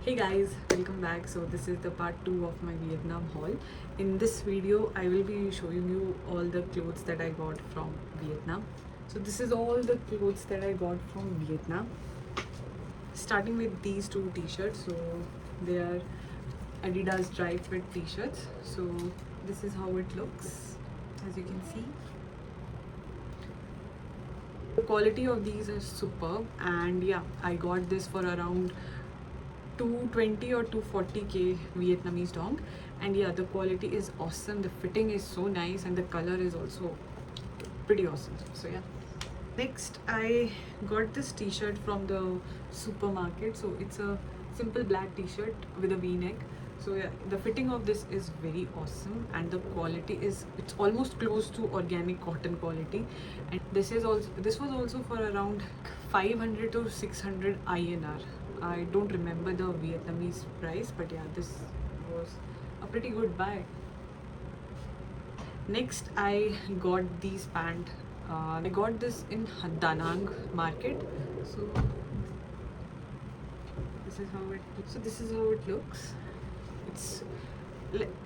Hey guys, welcome back. So this is the part 2 of my Vietnam haul. In this video, I will be showing you all the clothes that I got from Vietnam. So this is all the clothes that I got from Vietnam. Starting with these two t-shirts. So they are Adidas Dry Fit t-shirts. So this is how it looks, as you can see. The quality of these is superb, and yeah, I got this for around 220 or 240k Vietnamese dong, and yeah, the quality is awesome, the fitting is so nice, and the color is also pretty awesome. So yeah, next I got this t-shirt from the supermarket. So it's a simple black t-shirt with a v-neck. So yeah, the fitting of this is very awesome, and the quality is, it's almost close to organic cotton quality. And this was also for around 500 to 600 INR. I don't remember the Vietnamese price, but yeah, this was a pretty good buy. Next, I got these pants. I got this in Da Nang market. So this is how it looks.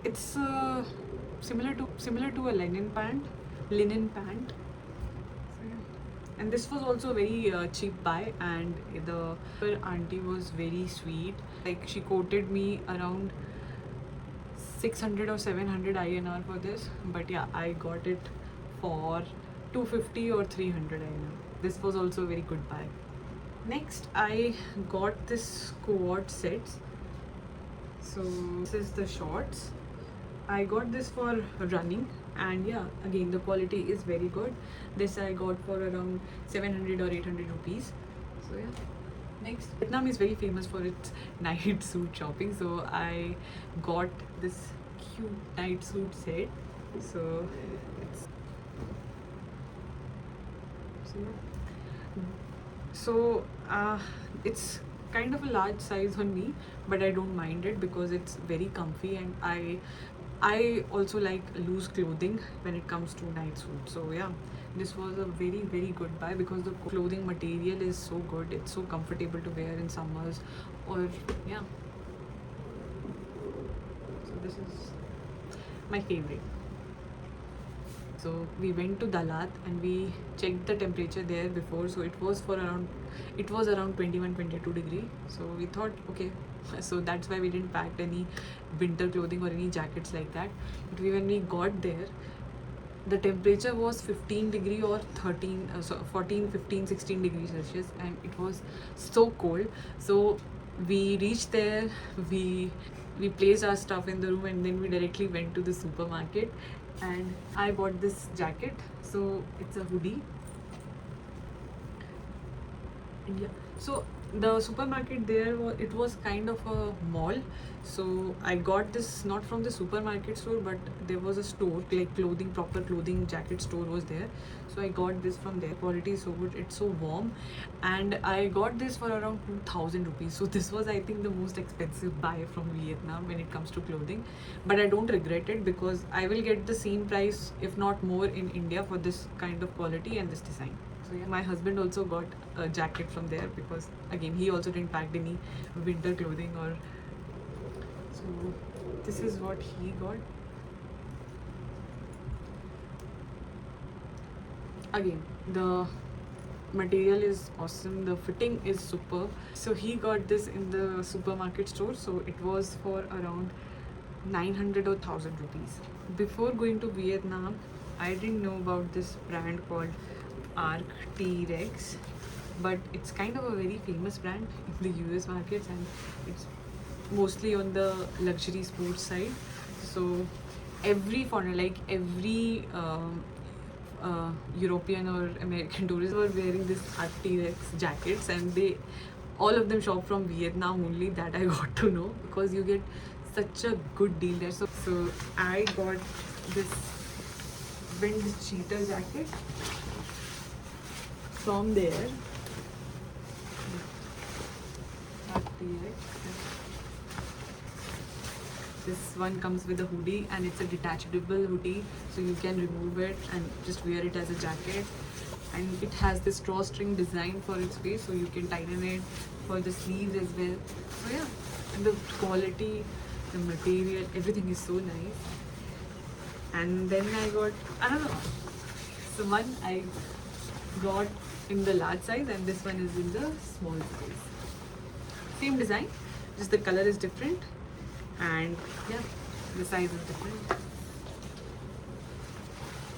It's similar to a linen pant. So, yeah. And this was also a very cheap buy, and the auntie was very sweet. Like, she quoted me around 600 or 700 INR for this, but yeah, I got it for 250 or 300 INR. This was also a very good buy. Next, I got this quad sets. So this is the shorts. I got this for running, and yeah, again, the quality is very good. This I got for around 700 or 800 rupees. So yeah. Next, Vietnam is very famous for its night suit shopping. So I got this cute night suit set. So it's it's kind of a large size on me, but I don't mind it because it's very comfy, and I also like loose clothing when it comes to night suit. So yeah, this was a very good buy because the clothing material is so good. It's so comfortable to wear in summers, or yeah. So this is my favorite. So we went to Dalat and we checked the temperature there before. So it was around 21-22 degree. So we thought, okay, so that's why we didn't pack any winter clothing or any jackets like that. But when we got there, the temperature was 15 degree or 14, 15, 16 degrees Celsius, and it was so cold. So we reached there, we placed our stuff in the room, and then we directly went to the supermarket, and I bought this jacket. So it's a hoodie, and yeah, so the supermarket there it was kind of a mall. So I got this not from the supermarket store, but there was a store, like proper clothing jacket store was there. So I got this from there. Quality is so good, it's so warm, and I got this for around 2000 rupees. So this was, I think, the most expensive buy from Vietnam when it comes to clothing, but I don't regret it because I will get the same price, if not more, in India for this kind of quality and this design. So yeah, my husband also got a jacket from there because again, he also didn't pack any winter clothing. Or so this is what he got. Again, the material is awesome, the fitting is superb. So he got this in the supermarket store. So it was for around 900 or 1000 rupees. Before going to Vietnam, I didn't know about this brand called Arc T-Rex, but it's kind of a very famous brand in the US markets, and it's mostly on the luxury sports side. So every foreigner, like every European or American tourists were wearing this Arc T-Rex jackets, and all of them shop from Vietnam only. That I got to know because you get such a good deal there. So I got this wind cheater jacket from there. This one comes with a hoodie, and it's a detachable hoodie, so you can remove it and just wear it as a jacket. And it has this drawstring design for its face, so you can tighten it for the sleeves as well. So yeah, the quality, the material, everything is so nice. And then I got, I don't know, so one I got in the large size and this one is in the small size. Same design, just the color is different and yeah, the size is different.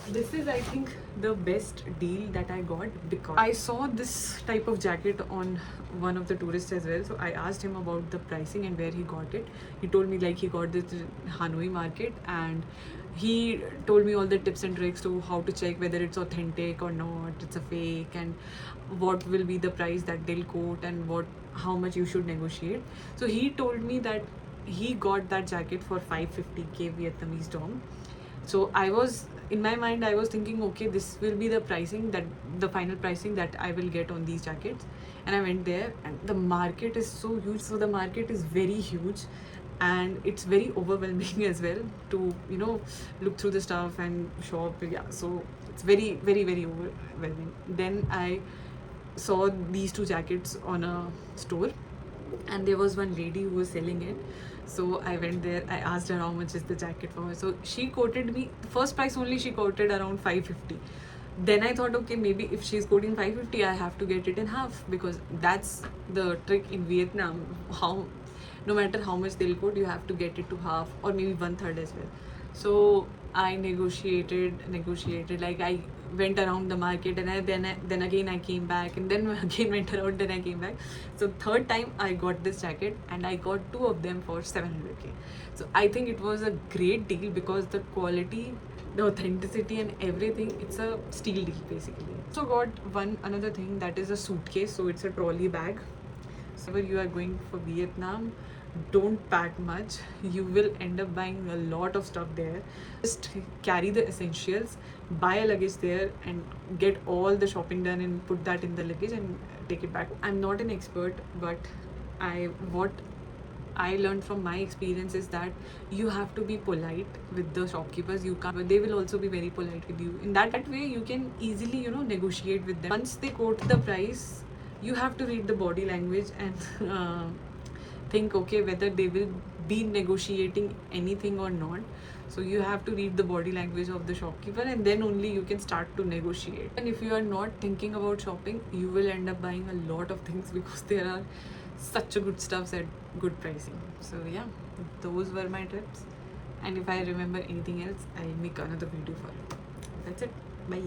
This is, I think, the best deal that I got because I saw this type of jacket on one of the tourists as well. So I asked him about the pricing and where he got it. He told me like he got this in Hanoi market, and he told me all the tips and tricks to how to check whether it's authentic or not, it's a fake, and what will be the price that they'll quote and how much you should negotiate. So he told me that he got that jacket for 550k Vietnamese dong. So I was, in my mind, I was thinking, okay, this will be the pricing, that the final pricing that I will get on these jackets. And I went there, and the market is so huge. So the market is very huge, and it's very overwhelming as well to, you know, look through the stuff and shop. Yeah, so it's very, very, very overwhelming. Then I saw these two jackets on a store, and there was one lady who was selling it. So I went there, I asked her how much is the jacket for her. So she quoted me, the first price only she quoted around 550. Then I thought, okay, maybe if she's quoting 550, I have to get it in half, because that's the trick in Vietnam. How, no matter how much they'll quote, you have to get it to half or maybe 1/3 as well. So I negotiated, like I went around the market, and then again I came back, and then again went around, then I came back. So third time I got this jacket, and I got two of them for 700k. So I think it was a great deal because the quality, the authenticity and everything, it's a steal deal basically. So got another thing, that is a suitcase. So it's a trolley bag. So whenever you are going for Vietnam, don't pack much. You will end up buying a lot of stuff there. Just carry the essentials, buy a luggage there, and get all the shopping done and put that in the luggage and take it back. I'm not an expert, but what I learned from my experience is that you have to be polite with the shopkeepers. You can't, but they will also be very polite with you. In that way, you can easily, you know, negotiate with them. Once they quote the price, you have to read the body language and think, okay, whether they will be negotiating anything or not. So you have to read the body language of the shopkeeper, and then only you can start to negotiate. And if you are not thinking about shopping, you will end up buying a lot of things because there are such a good stuffs at good pricing. So yeah, those were my tips, and if I remember anything else, I'll make another video for it. That's it. Bye.